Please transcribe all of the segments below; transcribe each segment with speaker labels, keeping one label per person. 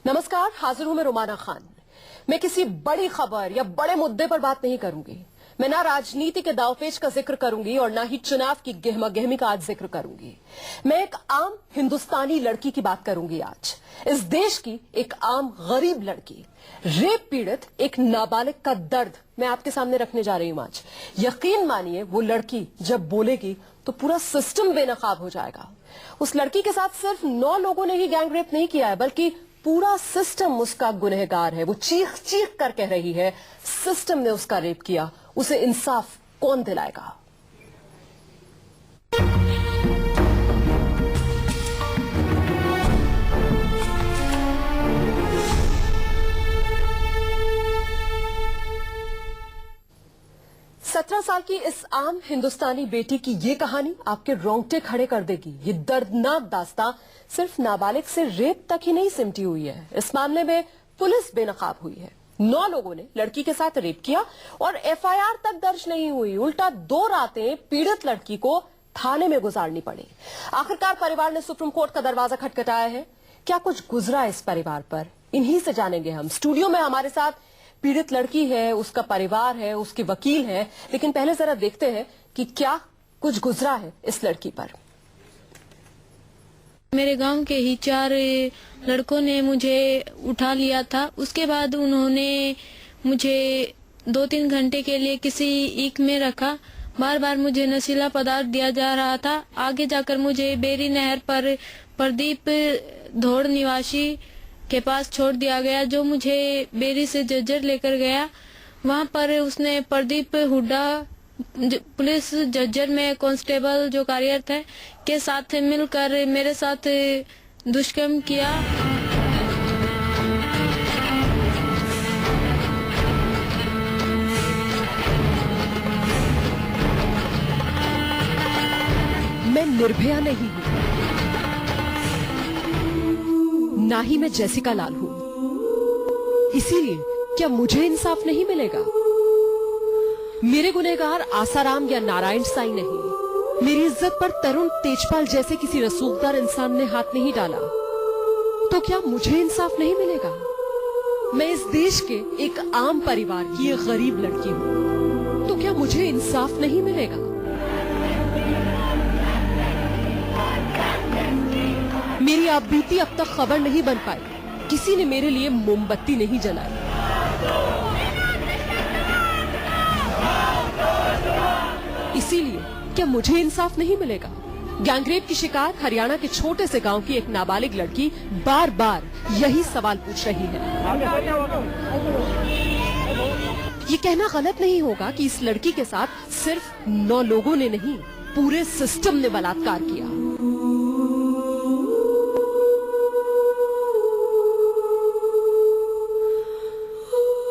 Speaker 1: नमस्कार, हाजिर हूं मैं रुमाना खान। मैं किसी बड़ी खबर या बड़े मुद्दे पर बात नहीं करूंगी। मैं ना राजनीति के दावपेच का जिक्र करूंगी और ना ही चुनाव की गहमा गहमी का आज जिक्र करूंगी। मैं एक आम हिंदुस्तानी लड़की की बात करूंगी आज। इस देश की एक आम गरीब लड़की, रेप पीड़ित एक नाबालिग का दर्द मैं आपके सामने रखने जा रही हूं आज। यकीन मानिए, वो लड़की जब बोलेगी तो पूरा सिस्टम बेनकाब हो जाएगा। उस लड़की के साथ सिर्फ 9 लोगों ने ही गैंग रेप नहीं किया है, बल्कि पूरा सिस्टम उसका गुनहगार है। वो चीख चीख कर कह रही है, सिस्टम ने उसका रेप किया, उसे इंसाफ कौन दिलाएगा। 17 साल की इस आम हिंदुस्तानी बेटी की ये कहानी आपके रोंगटे खड़े कर देगी। ये दर्दनाक दास्तां सिर्फ नाबालिग से रेप तक ही नहीं सिमटी हुई है। इस मामले में पुलिस बेनकाब हुई है। 9 लोगों ने लड़की के साथ रेप किया और एफआईआर तक दर्ज नहीं हुई। उल्टा 2 रातें पीड़ित लड़की को थाने में गुजारनी पड़ी। आखिरकार परिवार ने सुप्रीम कोर्ट का दरवाजा खटखटाया है। क्या कुछ गुजरा इस परिवार पर, इन्हीं से जानेंगे हम। स्टूडियो में हमारे साथ पीड़ित लड़की है, उसका परिवार है, उसके वकील है। लेकिन पहले जरा देखते हैं कि क्या कुछ गुजरा है इस लड़की पर।
Speaker 2: मेरे गांव के ही 4 लड़कों ने मुझे उठा लिया था। उसके बाद उन्होंने मुझे 2-3 घंटे के लिए किसी ईक में रखा। बार बार मुझे नशीला पदार्थ दिया जा रहा था। आगे जाकर मुझे बेरी नहर पर प्रदीप धोड़ निवासी के पास छोड़ दिया गया, जो मुझे बेरी से जज्जर लेकर गया। वहां पर उसने प्रदीप हुड्डा पुलिस जज्जर में कांस्टेबल जो कार्यरत है के साथ मिलकर मेरे साथ दुष्कर्म किया।
Speaker 1: मैं निर्भया नहीं हूं, ना ही मैं जेसिका लाल हूं। इसीलिए क्या मुझे इंसाफ नहीं मिलेगा? मेरे गुनहगार आसाराम या नारायण साईं नहीं। मेरी इज्जत पर तरुण तेजपाल जैसे किसी रसूखदार इंसान ने हाथ नहीं डाला। तो क्या मुझे इंसाफ नहीं मिलेगा? मैं इस देश के एक आम परिवार की एक गरीब लड़की हूं। तो क्या मुझे इंसाफ नहीं मिलेगा? मेरी आप बीती अब तक खबर नहीं बन पाई। किसी ने मेरे लिए मोमबत्ती नहीं जलाई। इसीलिए क्या मुझे इंसाफ नहीं मिलेगा? गैंगरेप की शिकार हरियाणा के छोटे से गांव की एक नाबालिग लड़की बार बार यही सवाल पूछ रही है। ये कहना गलत नहीं होगा कि इस लड़की के साथ सिर्फ 9 लोगों ने नहीं, पूरे सिस्टम ने बलात्कार किया।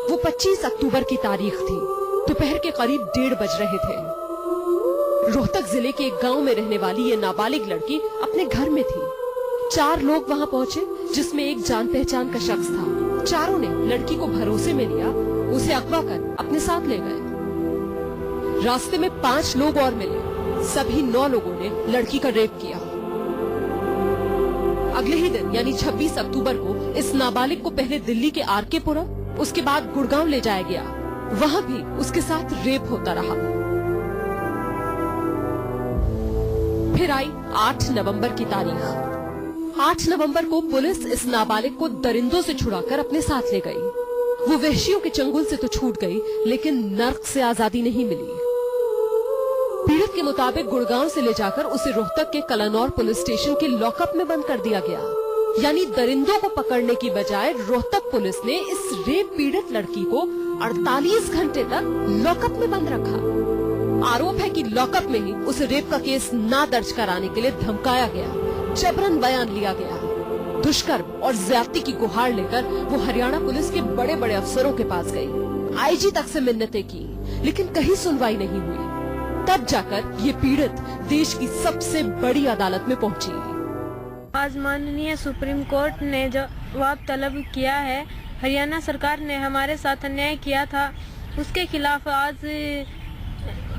Speaker 1: वो 25 अक्टूबर की तारीख थी। दोपहर के करीब 1:30 बज रहे थे। रोहतक जिले के एक गांव में रहने वाली ये नाबालिग लड़की अपने घर में थी। 4 लोग वहां पहुंचे, जिसमें एक जान पहचान का शख्स था। चारों ने लड़की को भरोसे में लिया, उसे अगवा कर अपने साथ ले गए। रास्ते में 5 लोग और मिले। सभी 9 लोगों ने लड़की का रेप किया। अगले ही दिन यानी 26 अक्टूबर को इस नाबालिग को पहले दिल्ली के आरके पुरम, उसके बाद गुड़गांव ले जाया गया। वहां भी उसके साथ रेप होता रहा। फिर आई 8 नवंबर की तारीख। 8 नवंबर को पुलिस इस नाबालिग को दरिंदों से छुड़ाकर अपने साथ ले गई। वो वहशियों के चंगुल से तो छूट गई, लेकिन नर्क से आजादी नहीं मिली। पीड़ित के मुताबिक गुड़गांव से ले जाकर उसे रोहतक के कलानौर पुलिस स्टेशन के लॉकअप में बंद कर दिया गया। यानी दरिंदों को पकड़ने की बजाय रोहतक पुलिस ने इस रेप पीड़ित लड़की को 48 घंटे तक लॉकअप में बंद रखा। आरोप है कि लॉकअप में ही उसे रेप का केस ना दर्ज कराने के लिए धमकाया गया, जबरन बयान लिया गया। दुष्कर्म और ज्यादती की गुहार लेकर वो हरियाणा पुलिस के बड़े बड़े अफसरों के पास गई। आईजी तक से मिन्नतें की, लेकिन कहीं सुनवाई नहीं हुई। तब जाकर ये पीड़ित देश की सबसे बड़ी अदालत में पहुंची।
Speaker 2: आज माननीय सुप्रीम कोर्ट ने जवाब तलब किया है। हरियाणा सरकार ने हमारे साथ अन्याय किया था, उसके खिलाफ आज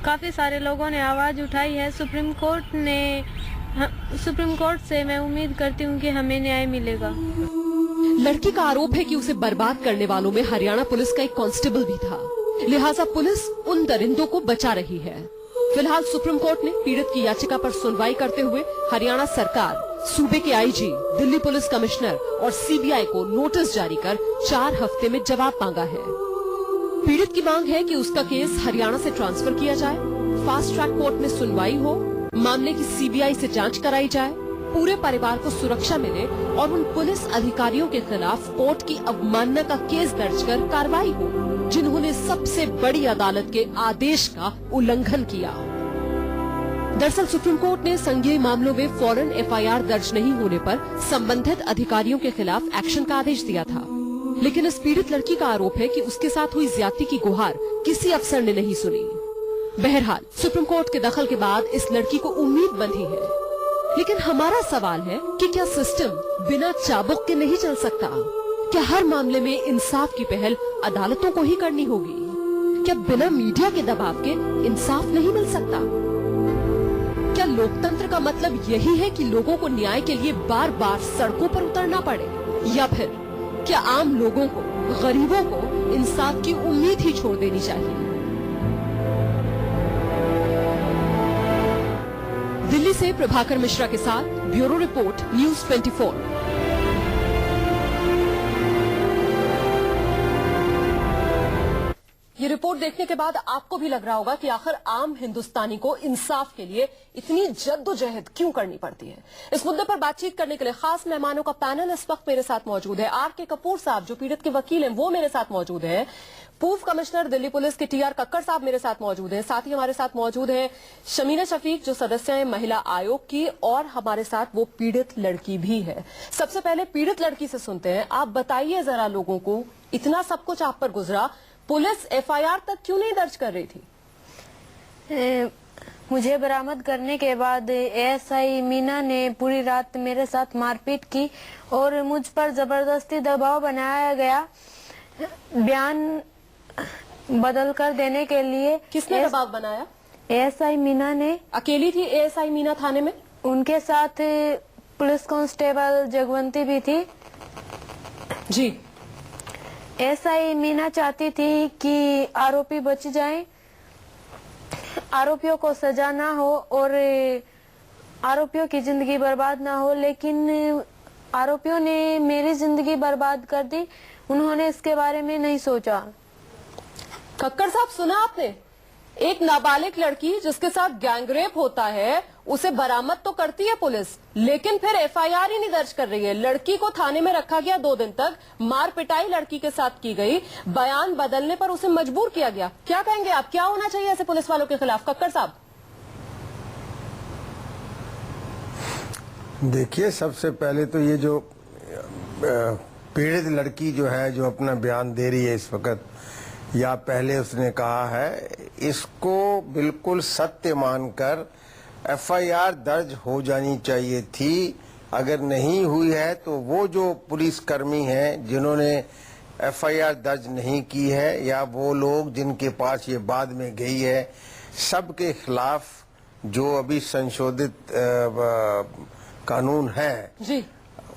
Speaker 2: काफी सारे लोगों ने आवाज उठाई है। सुप्रीम कोर्ट से मैं उम्मीद करती हूँ कि हमें न्याय मिलेगा।
Speaker 1: लड़की का आरोप है कि उसे बर्बाद करने वालों में हरियाणा पुलिस का एक कांस्टेबल भी था, लिहाजा पुलिस उन दरिंदों को बचा रही है। फिलहाल सुप्रीम कोर्ट ने पीड़ित की याचिका पर सुनवाई करते हुए हरियाणा सरकार, सूबे के आईजी, दिल्ली पुलिस कमिश्नर और सीबीआई को नोटिस जारी कर 4 हफ्ते में जवाब मांगा है। पीड़ित की मांग है कि उसका केस हरियाणा से ट्रांसफर किया जाए, फास्ट ट्रैक कोर्ट में सुनवाई हो, मामले की सीबीआई से जांच कराई जाए, पूरे परिवार को सुरक्षा मिले और उन पुलिस अधिकारियों के खिलाफ कोर्ट की अवमानना का केस दर्ज कर कार्रवाई हो, जिन्होंने सबसे बड़ी अदालत के आदेश का उल्लंघन किया। दरअसल सुप्रीम कोर्ट ने संज्ञेय मामलों में फौरन एफआईआर दर्ज नहीं होने पर संबंधित अधिकारियों के खिलाफ एक्शन का आदेश दिया था, लेकिन इस पीड़ित लड़की का आरोप है कि उसके साथ हुई ज्यादती की गुहार किसी अफसर ने नहीं सुनी। बहरहाल सुप्रीम कोर्ट के दखल के बाद इस लड़की को उम्मीद बंधी है, लेकिन हमारा सवाल है कि क्या सिस्टम बिना चाबुक के नहीं चल सकता? क्या हर मामले में इंसाफ की पहल अदालतों को ही करनी होगी? क्या बिना मीडिया के दबाव के इंसाफ नहीं मिल सकता? क्या लोकतंत्र का मतलब यही है कि लोगों को न्याय के लिए बार बार सड़कों पर उतरना पड़े, या फिर क्या आम लोगों को, गरीबों को इंसाफ की उम्मीद ही छोड़ देनी चाहिए? दिल्ली से प्रभाकर मिश्रा के साथ ब्यूरो रिपोर्ट, न्यूज़ 24। ये रिपोर्ट देखने के बाद आपको भी लग रहा होगा कि आखिर आम हिंदुस्तानी को इंसाफ के लिए इतनी जद्दोजहद क्यों करनी पड़ती है। इस मुद्दे पर बातचीत करने के लिए खास मेहमानों का पैनल इस वक्त मेरे साथ मौजूद है। आर.के. कपूर साहब जो पीड़ित के वकील हैं वो मेरे साथ मौजूद हैं। पूर्व कमिश्नर दिल्ली पुलिस के टी.आर. कक्कड़ साहब मेरे साथ मौजूद हैं। साथ ही हमारे साथ मौजूद है शमीना शफीक जो सदस्य है महिला आयोग की, और हमारे साथ वो पीड़ित लड़की भी है। सबसे पहले पीड़ित लड़की से सुनते हैं। आप बताइए जरा, लोगों को इतना सब कुछ आप पर गुजरा, पुलिस एफआईआर तक क्यों नहीं दर्ज कर रही थी?
Speaker 2: मुझे बरामद करने के बाद एएसआई मीना ने पूरी रात मेरे साथ मारपीट की और मुझ पर जबरदस्ती दबाव बनाया गया बयान बदल कर देने के लिए।
Speaker 1: किसने दबाव बनाया?
Speaker 2: एएसआई मीना ने।
Speaker 1: अकेली थी एएसआई मीना थाने में?
Speaker 2: उनके साथ पुलिस कांस्टेबल जगवंती भी थी।
Speaker 1: जी।
Speaker 2: एएसआई मीना चाहती थी कि आरोपी बच जाएं, आरोपियों को सजा ना हो और आरोपियों की जिंदगी बर्बाद ना हो, लेकिन आरोपियों ने मेरी जिंदगी बर्बाद कर दी। उन्होंने इसके बारे में नहीं सोचा।
Speaker 1: कक्कड़ साहब, सुना आपने? एक नाबालिग लड़की जिसके साथ गैंगरेप होता है उसे बरामद तो करती है पुलिस, लेकिन फिर एफआईआर ही नहीं दर्ज कर रही है। लड़की को थाने में रखा गया 2 दिन तक, मार पिटाई लड़की के साथ की गई, बयान बदलने पर उसे मजबूर किया गया। क्या कहेंगे आप, क्या होना चाहिए ऐसे पुलिस वालों के खिलाफ? कक्कड़ साहब।
Speaker 3: देखिए, सबसे पहले तो ये जो पीड़ित लड़की जो है, जो अपना बयान दे रही है इस वक्त, या पहले उसने कहा है, इसको बिल्कुल सत्य मानकर एफआईआर दर्ज हो जानी चाहिए थी। अगर नहीं हुई है तो वो जो पुलिसकर्मी हैं जिन्होंने एफआईआर दर्ज नहीं की है, या वो लोग जिनके पास ये बाद में गई है, सबके खिलाफ जो अभी संशोधित कानून है
Speaker 1: जी,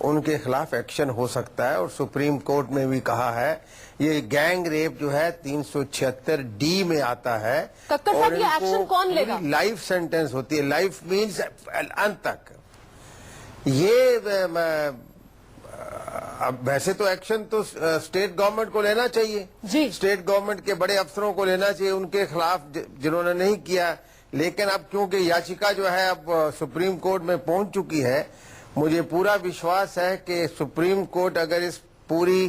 Speaker 3: उनके खिलाफ एक्शन हो सकता है। और सुप्रीम कोर्ट में भी कहा है, ये गैंग रेप जो है 376 डी में आता है।
Speaker 1: कक्कड़ साहब, ये एक्शन कौन लेगा?
Speaker 3: लाइफ सेंटेंस होती है, लाइफ मीन्स अंत तक। ये अब वैसे तो एक्शन तो स्टेट गवर्नमेंट को लेना चाहिए
Speaker 1: जी,
Speaker 3: स्टेट गवर्नमेंट के बड़े अफसरों को लेना चाहिए उनके खिलाफ जिन्होंने नहीं किया। लेकिन अब क्योंकि याचिका जो है अब सुप्रीम कोर्ट में पहुंच चुकी है, मुझे पूरा विश्वास है कि सुप्रीम कोर्ट अगर इस पूरी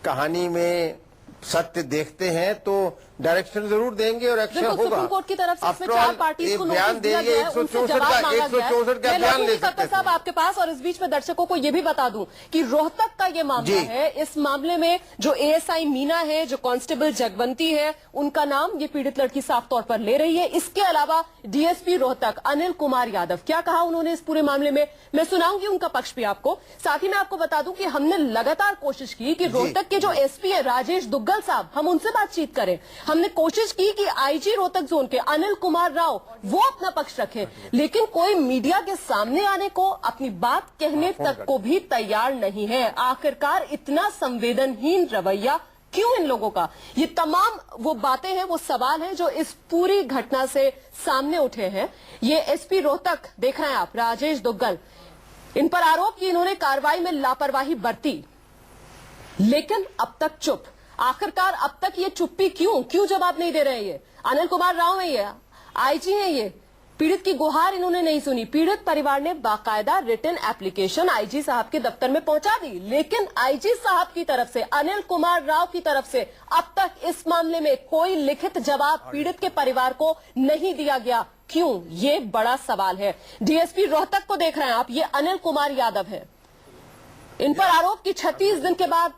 Speaker 3: कहानी में सत्य देखते हैं तो डायरेक्शन जरूर देंगे और एक्शन होगा।
Speaker 1: सुप्रीम कोर्ट की तरफ से इसमें 4 पार्टीज को नोटिस दिया गया है, उनसे जवाब मांगा गया है।
Speaker 3: 164 का बयान ले सकते हैं
Speaker 1: साहब आपके पास। और इस बीच में दर्शकों को ये भी बता दूं कि रोहतक का ये मामला है। इस मामले में जो एएसआई मीना है, जो कांस्टेबल जगवंती है, उनका नाम ये पीड़ित लड़की साफ तौर पर ले रही है। इसके अलावा डीएसपी रोहतक अनिल कुमार यादव, क्या कहा उन्होंने इस पूरे मामले में, मैं सुनाऊंगी उनका पक्ष भी आपको। साथ ही मैं आपको बता दूं कि हमने लगातार कोशिश की कि रोहतक के जो एसपी है राजेश दुग्गल साहब, हम उनसे बातचीत करें। हमने कोशिश की कि आईजी रोहतक जोन के अनिल कुमार राव वो अपना पक्ष रखें, लेकिन कोई मीडिया के सामने आने को, अपनी बात कहने तक को भी तैयार नहीं है। आखिरकार इतना संवेदनहीन रवैया क्यों इन लोगों का? ये तमाम वो बातें हैं, वो सवाल हैं जो इस पूरी घटना से सामने उठे हैं। ये एसपी रोहतक देख रहे हैं आप, राजेश दुग्गल, इन पर आरोप कि इन्होंने कार्रवाई में लापरवाही बरती, लेकिन अब तक चुप। आखिरकार अब तक ये चुप्पी क्यों जवाब नहीं दे रहे? ये अनिल कुमार राव है, ये आईजी है, ये पीड़ित की गुहार इन्होंने नहीं सुनी। पीड़ित परिवार ने बाकायदा रिटन एप्लीकेशन आईजी साहब के दफ्तर में पहुंचा दी, लेकिन आईजी साहब की तरफ से, अनिल कुमार राव की तरफ से अब तक इस मामले में कोई लिखित जवाब पीड़ित के परिवार को नहीं दिया गया। क्यों? ये बड़ा सवाल है। डीएसपी रोहतक को देख रहे हैं आप, ये अनिल कुमार यादव है। इन पर आरोप कि 36 दिन के बाद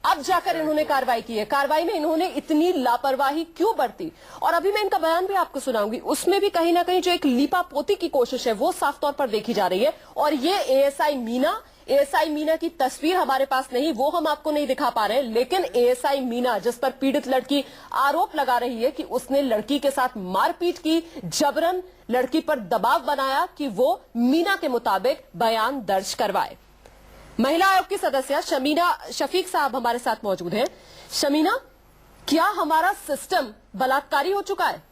Speaker 1: अब जाकर इन्होंने कार्रवाई की है। कार्रवाई में इन्होंने इतनी लापरवाही क्यों बरती? और अभी मैं इनका बयान भी आपको सुनाऊंगी, उसमें भी कहीं ना कहीं जो एक लीपापोती की कोशिश है वो साफ तौर पर देखी जा रही है। और ये एएसआई मीना की तस्वीर हमारे पास नहीं, वो हम आपको नहीं दिखा पा रहे हैं, लेकिन एएसआई मीना जिस पर पीड़ित लड़की आरोप लगा रही है कि उसने लड़की के साथ मारपीट की, जबरन लड़की पर दबाव बनाया कि वो मीना के मुताबिक बयान दर्ज करवाए। महिला आयोग की सदस्य शमीना शफीक साहब हमारे साथ मौजूद हैं। शमीना, क्या हमारा सिस्टम बलात्कारी हो चुका है?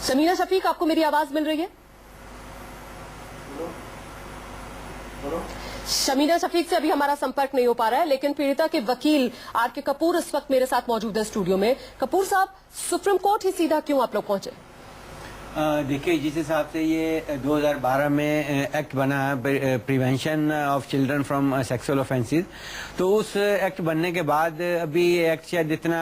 Speaker 1: शमीना शफीक, आपको मेरी आवाज मिल रही है? शमीना शफीक से अभी हमारा संपर्क नहीं हो पा रहा है, लेकिन पीड़िता के वकील आर.के. कपूर इस वक्त मेरे साथ मौजूद है स्टूडियो में। कपूर साहब, सुप्रीम कोर्ट ही सीधा क्यों आप लोग पहुंचे?
Speaker 4: देखिए, जिस हिसाब से ये 2012 में एक्ट बना है, prevention of children from sexual offences, तो उस एक्ट बनने के बाद अभी ये एक्ट शायद इतना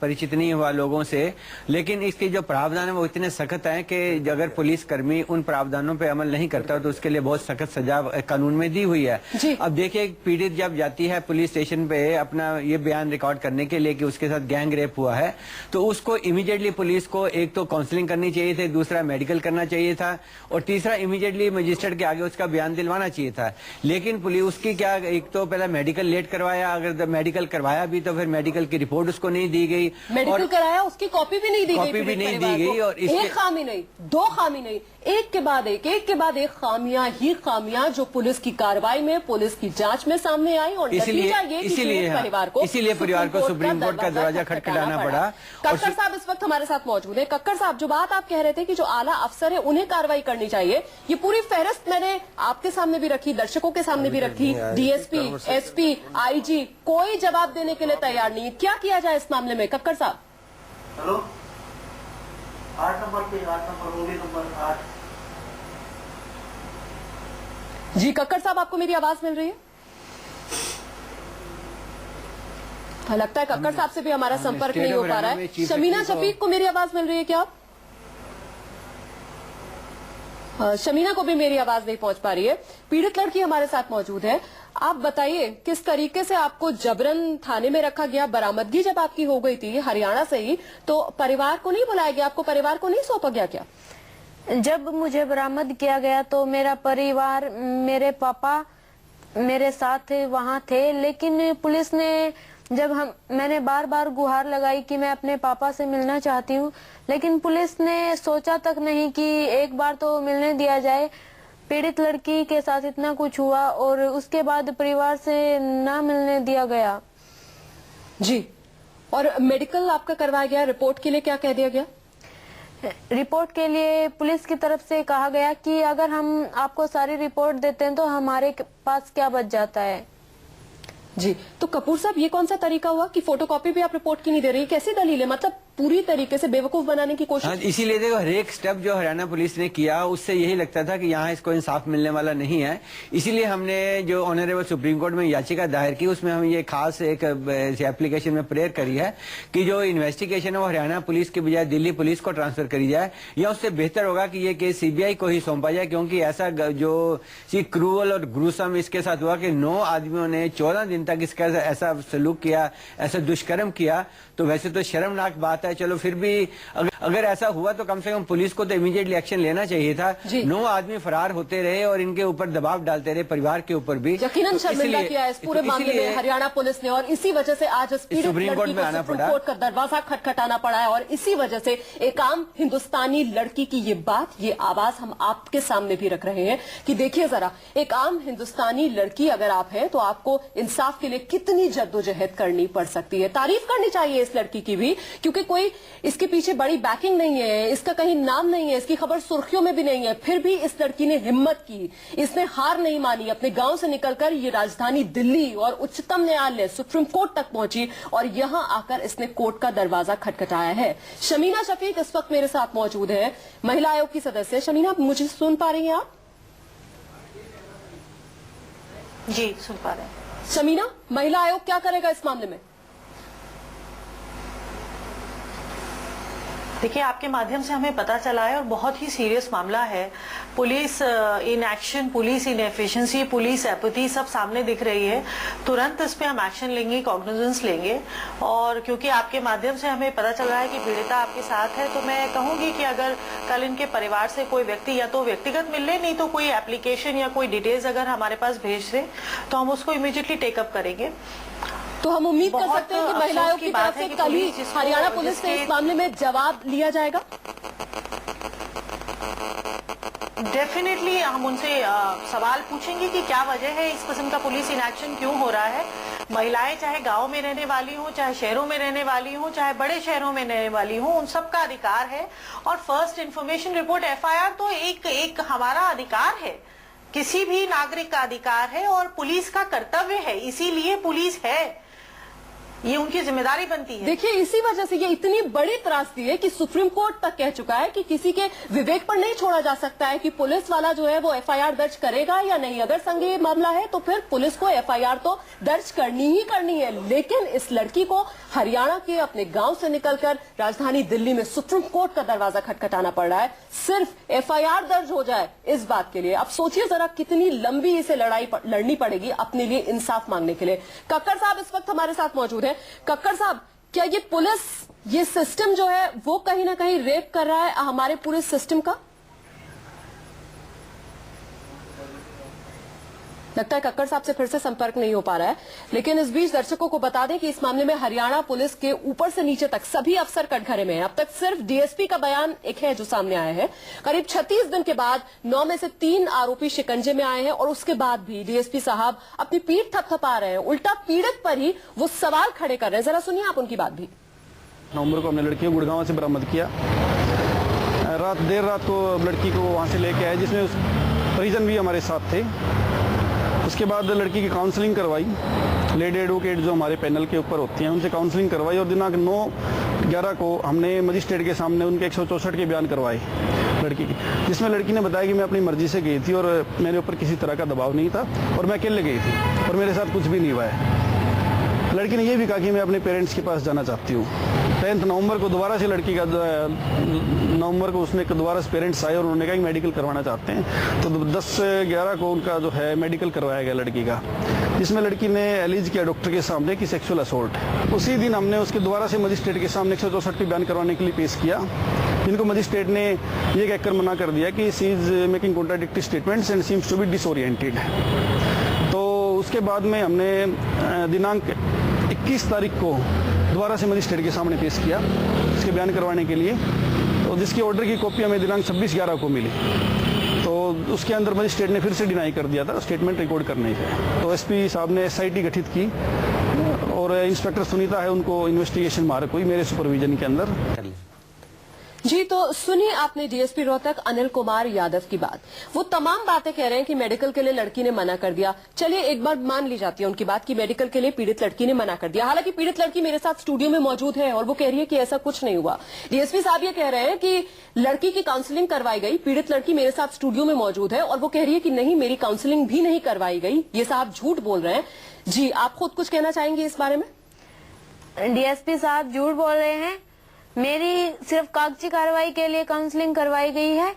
Speaker 4: परिचित नहीं हुआ लोगों से, लेकिन इसके जो प्रावधान है वो इतने सख्त हैं कि अगर पुलिसकर्मी उन प्रावधानों पे अमल नहीं करता तो उसके लिए बहुत सख्त सजा कानून में दी हुई है। अब देखिए, पीड़ित जब जाती है पुलिस स्टेशन पे अपना ये बयान रिकॉर्ड करने के लिए कि उसके साथ गैंग रेप हुआ है, तो उसको इमीडिएटली पुलिस को एक तो काउंसलिंग करनी चाहिए थी, दूसरा मेडिकल करना चाहिए था, और तीसरा इमीडिएटली मजिस्ट्रेट के आगे उसका बयान दिलवाना चाहिए था। लेकिन पुलिस उसकी क्या, एक तो पहले मेडिकल लेट करवाया, अगर मेडिकल करवाया भी तो फिर मेडिकल की रिपोर्ट उसको नहीं दी गई,
Speaker 1: मेडिकल कराया उसकी कॉपी भी नहीं दी गई,
Speaker 4: कॉपी भी नहीं दी गई, और
Speaker 1: एक खामी नहीं, दो खामी नहीं, एक के बाद एक खामियां ही खामियां जो पुलिस की कार्रवाई में, पुलिस की जांच में सामने आई, और
Speaker 4: इसीलिए
Speaker 1: परिवार को
Speaker 4: सुप्रीम कोर्ट का दरवाजा खटखटाना पड़ा।
Speaker 1: कक्कर साहब इस वक्त हमारे साथ मौजूद है। कक्कर साहब, जो बात आप कह रहे थे कि जो आला अफसर है उन्हें कार्रवाई करनी चाहिए, ये पूरी फहरिस्त मैंने आपके सामने भी रखी, दर्शकों के सामने भी रखी, डीएसपी, एसपी, आईजी, कोई जवाब देने के लिए तैयार नहीं है। क्या किया जाए इस मामले में? कक्कर साहब।
Speaker 5: Hello, 8 number 8।
Speaker 1: जी कक्कर साहब, आपको मेरी आवाज मिल रही है? लगता है कक्कर साहब से भी हमारा संपर्क नहीं हो पा रहा है। शमीना शफीक को मेरी आवाज मिल रही है क्या? शमीना को भी मेरी आवाज नहीं पहुंच पा रही है। पीड़ित लड़की हमारे साथ मौजूद है। आप बताइए, किस तरीके से आपको जबरन थाने में रखा गया? बरामदगी जब आपकी हो गई थी हरियाणा से ही, तो परिवार को नहीं बुलाया गया? आपको परिवार को नहीं सौंपा गया क्या?
Speaker 2: जब मुझे बरामद किया गया तो मेरा परिवार, मेरे पापा मेरे साथ वहाँ थे, लेकिन पुलिस ने मैंने बार बार गुहार लगाई कि मैं अपने पापा से मिलना चाहती हूँ, लेकिन पुलिस ने सोचा तक नहीं कि एक बार तो मिलने दिया जाए। पीड़ित लड़की के साथ इतना कुछ हुआ और उसके बाद परिवार से ना मिलने दिया गया।
Speaker 1: जी, और मेडिकल आपका करवाया गया, रिपोर्ट के लिए क्या कह दिया गया?
Speaker 2: रिपोर्ट के लिए पुलिस की तरफ से कहा गया कि अगर हम आपको सारी रिपोर्ट देते हैं तो हमारे पास क्या बच जाता है।
Speaker 1: जी, तो कपूर साहब, ये कौन सा तरीका हुआ कि फोटोकॉपी भी आप रिपोर्ट की नहीं दे रही? कैसी दलील है? मतलब पूरी तरीके से बेवकूफ बनाने की कोशिश।
Speaker 4: इसीलिए देखो, हर एक स्टेप जो हरियाणा पुलिस ने किया उससे यही लगता था कि यहाँ इसको इंसाफ मिलने वाला नहीं है। इसीलिए हमने जो ऑनरेबल सुप्रीम कोर्ट में याचिका दायर की, उसमें हम ये खास एक एप्लीकेशन में प्रेयर करी है कि जो इन्वेस्टिगेशन है वो हरियाणा पुलिस के बजाय दिल्ली पुलिस को ट्रांसफर करी जाए, या उससे बेहतर होगा कि ये केस सीबीआई को ही सौंपा जाए, क्योंकि ऐसा जो क्रूअल और ग्रूसम इसके साथ हुआ कि 9 आदमियों ने 14 दिन तक इसका ऐसा सलूक किया, ऐसा दुष्कर्म किया, तो वैसे तो शर्मनाक बात है। चलो फिर भी अगर अगर ऐसा हुआ तो कम से कम पुलिस को तो इमीडिएटली एक्शन लेना चाहिए था। 9 आदमी फरार होते रहे और इनके ऊपर दबाव डालते रहे, परिवार के ऊपर भी।
Speaker 1: यकीनन शर्मिंदा किया है इस पूरे मामले में हरियाणा पुलिस ने, और इसी वजह से आज इस पीड़ित लड़की को सुप्रीम कोर्ट का दरवाजा खटखटाना पड़ा है। और इसी वजह से एक आम हिंदुस्तानी लड़की की ये बात, ये आवाज हम आपके सामने भी रख रहे हैं कि देखिए जरा, एक आम हिंदुस्तानी लड़की अगर आप हैं तो आपको इंसाफ के लिए कितनी जद्दोजहद करनी पड़ सकती है। तारीफ करनी चाहिए इस लड़की की भी, क्योंकि कोई इसके पीछे बड़ी बैकिंग नहीं है, इसका कहीं नाम नहीं है, इसकी खबर सुर्खियों में भी नहीं है, फिर भी इस लड़की ने हिम्मत की, इसने हार नहीं मानी, अपने गांव से निकलकर ये राजधानी दिल्ली और उच्चतम न्यायालय सुप्रीम कोर्ट तक पहुंची और यहां आकर इसने कोर्ट का दरवाजा खटखटाया है। शमीना शफीक इस वक्त मेरे साथ मौजूद है, महिला आयोग की सदस्य। शमीना, मुझे सुन पा रही हैं आप?
Speaker 6: जी, सुन पा रहे हैं।
Speaker 1: शमीना, महिला आयोग क्या करेगा इस मामले में?
Speaker 6: देखिए, आपके माध्यम से हमें पता चला है और बहुत ही सीरियस मामला है। Police in action, police in efficiency, police apathy सब सामने दिख रही है। तुरंत इस पे हम एक्शन लेंगे, कॉग्निजेंस लेंगे। और क्योंकि आपके माध्यम से हमें पता चल रहा है कि पीड़िता आपके साथ है, तो मैं कहूंगी कि अगर कल इनके परिवार से कोई व्यक्ति या तो व्यक्तिगत मिल ले, नहीं तो कोई एप्लीकेशन या कोई डिटेल्स अगर हमारे पास भेज दे तो हम उसको इमीडिएटली टेकअप करेंगे।
Speaker 1: तो हम उम्मीद कर सकते हैं कि महिला आयोग की तरफ से कल ही हरियाणा पुलिस से इस मामले में जवाब लिया जाएगा।
Speaker 6: डेफिनेटली हम उनसे सवाल पूछेंगे कि क्या वजह है, इस किस्म का पुलिस इन एक्शन क्यों हो रहा है। महिलाएं चाहे गांव में रहने वाली हों, चाहे शहरों में रहने वाली हों, चाहे बड़े शहरों में रहने वाली हों, उन सबका अधिकार है। और फर्स्ट इंफॉर्मेशन रिपोर्ट एफआईआर तो एक हमारा अधिकार है, किसी भी नागरिक का अधिकार है और पुलिस का कर्तव्य है। इसीलिए पुलिस है, ये उनकी जिम्मेदारी बनती है।
Speaker 1: देखिए, इसी वजह से ये इतनी बड़ी त्रासदी है कि सुप्रीम कोर्ट तक कह चुका है कि किसी के विवेक पर नहीं छोड़ा जा सकता है कि पुलिस वाला जो है वो एफआईआर दर्ज करेगा या नहीं। अगर संज्ञेय मामला है तो फिर पुलिस को एफआईआर तो दर्ज करनी ही करनी है। लेकिन इस लड़की को हरियाणा के अपने गांव से निकलकर राजधानी दिल्ली में सुप्रीम कोर्ट का दरवाजा खटखटाना पड़ रहा है, सिर्फ एफआईआर दर्ज हो जाए इस बात के लिए। अब सोचिए जरा कितनी लंबी इसे लड़ाई लड़नी पड़ेगी अपने लिए इंसाफ मांगने के लिए। कक्कड़ साहब इस वक्त हमारे साथ मौजूद है। कक्कड़ साहब, क्या ये पुलिस, ये सिस्टम जो है वो कहीं ना कहीं रेप कर रहा है हमारे पूरे सिस्टम का? लगता है कक्कड़ साहब से फिर से संपर्क नहीं हो पा रहा है। लेकिन इस बीच दर्शकों को बता दें कि इस मामले में हरियाणा पुलिस के ऊपर से नीचे तक सभी अफसर कटघरे में हैं। अब तक सिर्फ डीएसपी का बयान एक है जो सामने आया है। करीब 36 दिन के बाद 9 में से 3 आरोपी शिकंजे में आए हैं और उसके बाद भी डीएसपी साहब अपनी पीठ थपथपा रहे हैं, उल्टा पीड़ित पर ही वो सवाल खड़े कर रहे हैं। जरा सुनिए आप उनकी बात भी।
Speaker 7: नवंबर को हमने लड़की को गुड़गांव से बरामद किया। देर रात को लड़की को वहां से लेके आए, जिसमें परिजन भी हमारे साथ थे। उसके बाद लड़की की काउंसलिंग करवाई, लेडी एडवोकेट जो हमारे पैनल के ऊपर होती हैं उनसे काउंसलिंग करवाई और दिनांक 9/11 को हमने मजिस्ट्रेट के सामने उनके 164 के बयान करवाए लड़की की, जिसमें लड़की ने बताया कि मैं अपनी मर्जी से गई थी और मेरे ऊपर किसी तरह का दबाव नहीं था और मैं अकेले गई थी और मेरे साथ कुछ भी नहीं हुआ है। लड़की ने यह भी कहा कि मैं अपने पेरेंट्स के पास जाना चाहती हूँ। 10 नवंबर को दोबारा से लड़की का नवंबर को उसने दोबारा से पेरेंट्स आए और उन्होंने कहा कि मेडिकल करवाना चाहते हैं, तो 10/11 को उनका जो है मेडिकल करवाया गया लड़की का, जिसमें लड़की ने एलिज किया डॉक्टर के सामने कि सेक्सुअल असोल्ट। उसी दिन हमने उसके दोबारा से मजिस्ट्रेट के सामने 164 बयान करवाने के लिए पेश किया, जिनको मजिस्ट्रेट ने ये कहकर मना कर दिया कि she is making contradictory statements and seems to be disoriented. तो उसके बाद में हमने दिनांक 21 तारीख को दोबारा से मजिस्ट्रेट के सामने पेश किया इसके बयान करवाने के लिए, तो जिसकी ऑर्डर की कॉपी हमें दिनांक 26/11 को मिली। तो उसके अंदर मजिस्ट्रेट ने फिर से डिनाई कर दिया था स्टेटमेंट रिकॉर्ड करने से। तो एसपी साहब ने एसआईटी गठित की और इंस्पेक्टर सुनीता है उनको इन्वेस्टिगेशन मार्क हुई मेरे सुपरविजन के अंदर।
Speaker 1: जी, तो सुनिए आपने डीएसपी रोहतक अनिल कुमार यादव की बात। वो तमाम बातें कह रहे हैं कि मेडिकल के लिए लड़की ने मना कर दिया। चलिए एक बार मान ली जाती है उनकी बात कि मेडिकल के लिए पीड़ित लड़की ने मना कर दिया। हालांकि पीड़ित लड़की मेरे साथ स्टूडियो में मौजूद है और वो कह रही है कि ऐसा कुछ नहीं हुआ। डीएसपी साहब ये कह रहे हैं कि लड़की की काउंसलिंग करवाई गई, पीड़ित लड़की मेरे साथ स्टूडियो में मौजूद है और वो कह रही है कि नहीं, मेरी काउंसलिंग भी नहीं करवाई गई। ये साहब झूठ बोल रहे हैं। जी, आप खुद कुछ कहना चाहेंगे इस बारे में?
Speaker 2: डीएसपी साहब झूठ बोल रहे हैं। मेरी सिर्फ कागजी कार्रवाई के लिए काउंसलिंग करवाई गई है,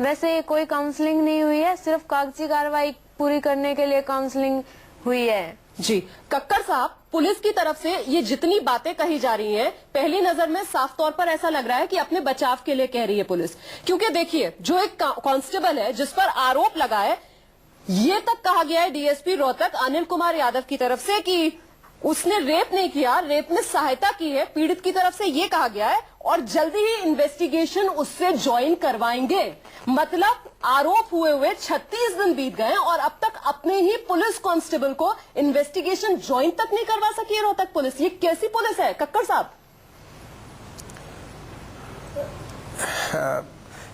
Speaker 2: वैसे कोई काउंसलिंग नहीं हुई है, सिर्फ कागजी कार्रवाई पूरी करने के लिए काउंसलिंग हुई है।
Speaker 1: जी कक्कर साहब, पुलिस की तरफ से ये जितनी बातें कही जा रही हैं, पहली नजर में साफ तौर पर ऐसा लग रहा है कि अपने बचाव के लिए कह रही है पुलिस। क्योंकि देखिए, जो एक कांस्टेबल है जिस पर आरोप लगा है, ये तक कहा गया है डीएसपी रोहतक अनिल कुमार यादव की तरफ से कि उसने रेप नहीं किया, रेप में सहायता की है, पीड़ित की तरफ से ये कहा गया है, और जल्दी ही इन्वेस्टिगेशन उससे ज्वाइन करवाएंगे। मतलब आरोप हुए 36 दिन बीत गए और अब तक अपने ही पुलिस कांस्टेबल को इन्वेस्टिगेशन ज्वाइन तक नहीं करवा सकी है रोहतक पुलिस। ये कैसी पुलिस है कक्कर साहब?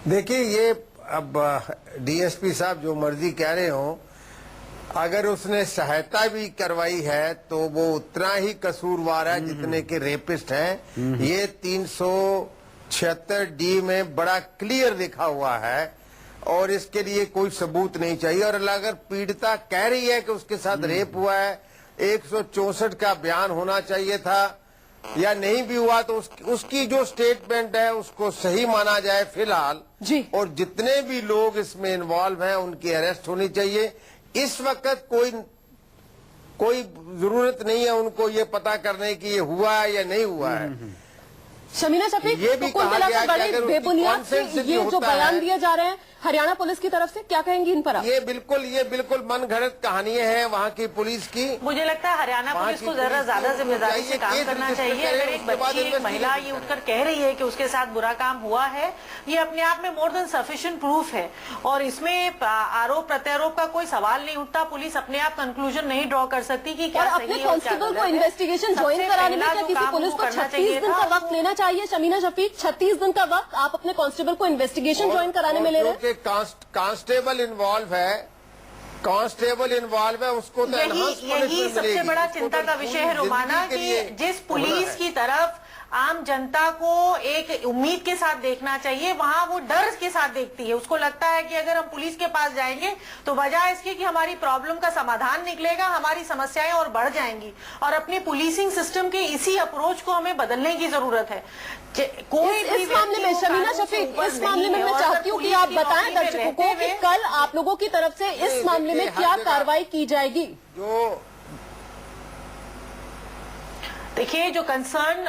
Speaker 3: देखिए, ये अब डीएसपी साहब जो मर्जी कह रहे हो, अगर उसने सहायता भी करवाई है तो वो उतना ही कसूरवार है जितने के रेपिस्ट हैं। ये 376 डी में बड़ा क्लियर लिखा हुआ है और इसके लिए कोई सबूत नहीं चाहिए। और अगर पीड़िता कह रही है कि उसके साथ रेप हुआ है, 164 का बयान होना चाहिए था, या नहीं भी हुआ तो उसकी जो स्टेटमेंट है उसको सही माना जाए फिलहाल
Speaker 1: जी।
Speaker 3: और जितने भी लोग इसमें इन्वॉल्व हैं उनकी अरेस्ट होनी चाहिए। इस वक्त कोई जरूरत नहीं है उनको ये पता करने की ये हुआ है या नहीं हुआ है।
Speaker 1: शमीना शफीक,
Speaker 3: ये भी
Speaker 1: तो कुल
Speaker 3: कहा
Speaker 1: मिलाकर
Speaker 3: गया कि
Speaker 1: बड़े
Speaker 3: अगर उसकी
Speaker 1: बेबुनियाद
Speaker 3: consent
Speaker 1: से
Speaker 3: भी
Speaker 1: ये जो
Speaker 3: होता
Speaker 1: बयान
Speaker 3: है,
Speaker 1: दिए जा रहे हैं हरियाणा पुलिस की तरफ से, क्या कहेंगी इन पर आप?
Speaker 3: ये बिल्कुल मन घड़त कहानियां हैं वहाँ की पुलिस की।
Speaker 6: मुझे लगता है हरियाणा
Speaker 3: वहाँ
Speaker 6: पुलिस
Speaker 3: की
Speaker 6: को जरा
Speaker 3: पुलिस
Speaker 6: ज्यादा
Speaker 3: को
Speaker 6: जिम्मेदारी से
Speaker 3: चाहिए
Speaker 6: काम
Speaker 3: केस
Speaker 6: करना
Speaker 3: रजिस्टर
Speaker 6: चाहिए।
Speaker 3: करें,
Speaker 6: अगर एक
Speaker 3: उसके बाद
Speaker 6: बच्ची, एक महिला
Speaker 3: investigation
Speaker 6: ये उठकर कह रही है कि उसके साथ बुरा काम हुआ है, ये अपने आप में मोर देन सफिशिएंट प्रूफ है और इसमें आरोप प्रत्यारोप का कोई सवाल नहीं उठता। पुलिस अपने आप कंक्लूजन नहीं ड्रॉ कर सकती कि क्या
Speaker 1: और
Speaker 6: सही
Speaker 1: अपने
Speaker 6: है और क्या
Speaker 1: कांस्टेबल को
Speaker 6: गलत है।
Speaker 1: इन्वेस्टिगेशन ज्वाइन
Speaker 6: सबसे
Speaker 1: कराने में
Speaker 6: पहला
Speaker 1: क्या
Speaker 6: जो
Speaker 1: किसी
Speaker 6: काम
Speaker 1: पुलिस को
Speaker 6: उनको करना
Speaker 1: 36
Speaker 6: चाहिए
Speaker 1: दिन का
Speaker 6: था,
Speaker 1: वक्त लेना चाहिए? शमीना शफीक, 36 दिन का वक्त आप अपने कांस्टेबल को इन्वेस्टिगेशन ज्वाइन कराने में ले रहे हैं?
Speaker 3: क्योंकि कांस्टेबल इन्वॉल्व है उसको तो enhanced
Speaker 6: यही
Speaker 3: punishment
Speaker 6: सबसे
Speaker 3: मिलेगी।
Speaker 6: बड़ा
Speaker 3: उसको
Speaker 6: चिंता
Speaker 3: तो
Speaker 6: का
Speaker 3: पूरी
Speaker 6: विषय है रोमाना
Speaker 3: जिंदगी के
Speaker 6: कि
Speaker 3: लिए
Speaker 6: जिस
Speaker 3: होना
Speaker 6: पुलिस
Speaker 3: है।
Speaker 6: की तरफ आम जनता को एक उम्मीद के साथ देखना चाहिए, वहां वो डर के साथ देखती है। उसको लगता है कि अगर हम पुलिस के पास जाएंगे तो बजाय इसके कि हमारी प्रॉब्लम का समाधान निकलेगा, हमारी समस्याएं और बढ़ जाएंगी। और अपनी पुलिसिंग सिस्टम के इसी अप्रोच को हमें बदलने की जरूरत है। कोई
Speaker 1: इस मामले में शमीना शफीक, इस मामले में मैं चाहती हूँ कि आप बताएं दर्शकों को कि कल आप लोगों की तरफ से इस मामले में क्या कार्रवाई की जाएगी।
Speaker 3: जो
Speaker 6: देखिए, जो कंसर्न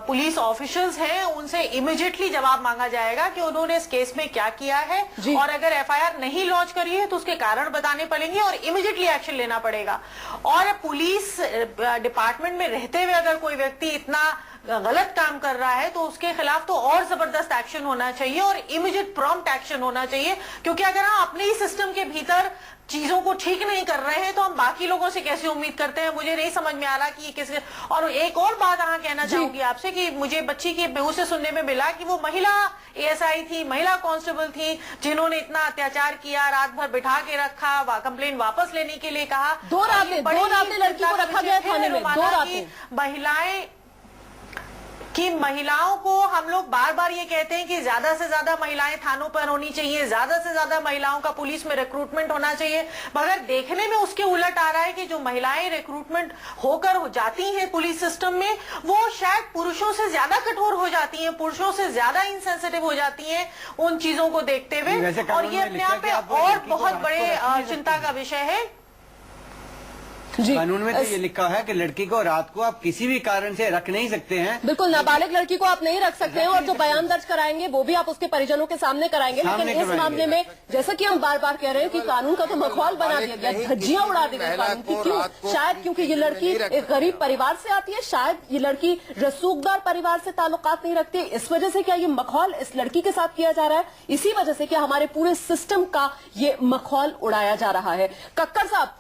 Speaker 6: पुलिस ऑफिशियल्स हैं उनसे इमीडिएटली जवाब मांगा जाएगा कि उन्होंने इस केस में क्या किया है और अगर एफआईआर नहीं लॉन्च करी है तो उसके कारण बताने पड़ेंगे और इमीडिएटली एक्शन लेना पड़ेगा। और पुलिस डिपार्टमेंट में रहते हुए अगर कोई व्यक्ति इतना गलत काम कर रहा है तो उसके खिलाफ तो और जबरदस्त एक्शन होना चाहिए और इमीडिएट प्रॉम्प्ट एक्शन होना चाहिए। क्योंकि अगर हम अपने ही सिस्टम के भीतर चीजों को ठीक नहीं कर रहे हैं तो हम बाकी लोगों से कैसे उम्मीद करते हैं? मुझे नहीं समझ में आ रहा कि ये किस। और एक और बात यहाँ कहना चाहूंगी आपसे कि मुझे बच्ची के बेहू से सुनने में मिला कि वो महिला एएसआई थी, महिला कांस्टेबल थी, जिन्होंने इतना अत्याचार किया, रात भर बिठा के रखा, कंप्लेन वापस लेने के लिए कहा।
Speaker 1: दो रातें लड़की को रखा गया थाने में, 2 रातें।
Speaker 6: महिलाओं को हम लोग बार बार ये कहते हैं कि ज्यादा से ज्यादा महिलाएं थानों पर होनी चाहिए, ज्यादा से ज्यादा महिलाओं का पुलिस में रिक्रूटमेंट होना चाहिए, मगर देखने में उसके उलट आ रहा है कि जो महिलाएं रिक्रूटमेंट होकर हो जाती हैं पुलिस सिस्टम में, वो शायद पुरुषों से ज्यादा कठोर हो जाती हैं, पुरुषों से ज्यादा इनसेंसिटिव हो जाती हैं उन चीजों को देखते हुए। और ये अपने आप में और बहुत बड़े चिंता का विषय है।
Speaker 4: कानून में तो ये लिखा है कि लड़की को रात को आप किसी भी कारण से रख नहीं सकते हैं।
Speaker 1: बिल्कुल, नाबालिग लड़की को आप नहीं रख सकते हैं और जो बयान दर्ज कराएंगे वो भी आप उसके परिजनों के सामने कराएंगे। लेकिन इस मामले में जैसा कि हम बार बार कह रहे हैं कि कानून का तो मखौल बना दिया गया, धज्जियां उड़ा दी गई कानून की। क्यों? शायद क्योंकि ये लड़की एक गरीब परिवार से आती है, शायद ये लड़की रसूखदार परिवार से ताल्लुकात नहीं रखती है। इस वजह से क्या ये मखौल इस लड़की के साथ किया जा रहा है? इसी वजह से क्या हमारे पूरे सिस्टम का ये मखौल उड़ाया जा रहा है? कक्कर साहब,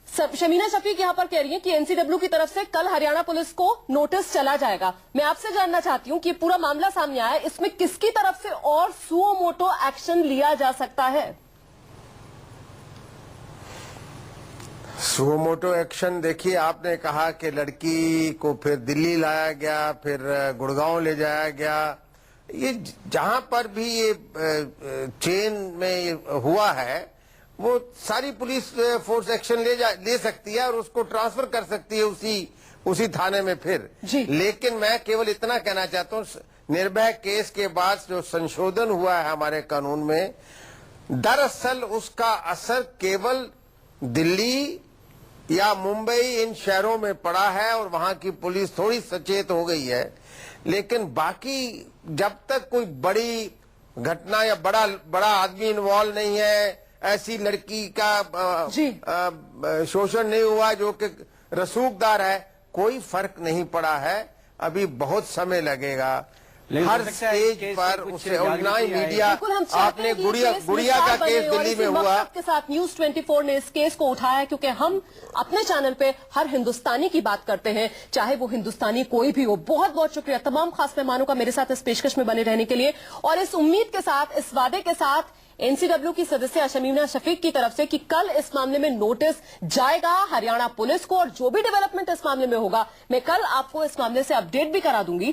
Speaker 1: शमीना शफीक यहाँ पर कह रही है कि एनसीडब्ल्यू की तरफ से कल हरियाणा पुलिस को नोटिस चला जाएगा। मैं आपसे जानना चाहती हूँ कि पूरा मामला सामने आया, इसमें किसकी तरफ से और सुओ मोटो एक्शन लिया जा सकता है?
Speaker 3: सुओ मोटो एक्शन, देखिए, आपने कहा कि लड़की को फिर दिल्ली लाया गया, फिर गुड़गांव ले जाया गया। ये जहां पर भी ये चेन में हुआ है वो सारी पुलिस फोर्स एक्शन ले सकती है और उसको ट्रांसफर कर सकती है उसी थाने में फिर। लेकिन मैं केवल इतना कहना चाहता हूँ, निर्भया केस के बाद जो संशोधन हुआ है हमारे कानून में, दरअसल उसका असर केवल दिल्ली या मुंबई इन शहरों में पड़ा है और वहां की पुलिस थोड़ी सचेत हो गई है, लेकिन बाकी जब तक कोई बड़ी घटना या बड़ा आदमी इन्वॉल्व नहीं है, ऐसी लड़की का शोषण नहीं हुआ जो कि रसूखदार है, कोई फर्क नहीं पड़ा है। अभी बहुत समय लगेगा। हर स्टेज पर उसे ऑनलाइन मीडिया, आपने गुड़िया का केस दिल्ली में हुआ
Speaker 1: के साथ न्यूज 24 ने इस केस को उठाया, क्योंकि हम अपने चैनल पे हर हिंदुस्तानी की बात करते हैं, चाहे वो हिंदुस्तानी कोई भी हो। बहुत बहुत शुक्रिया तमाम खास मेहमानों का मेरे साथ इस पेशकश में बने रहने के लिए, और इस उम्मीद के साथ, इस वादे के साथ एनसीडब्ल्यू की सदस्य शमीना शफीक की तरफ से कि कल इस मामले में नोटिस जाएगा हरियाणा पुलिस को, और जो भी डेवलपमेंट इस मामले में होगा मैं कल आपको इस मामले से अपडेट भी करा दूंगी।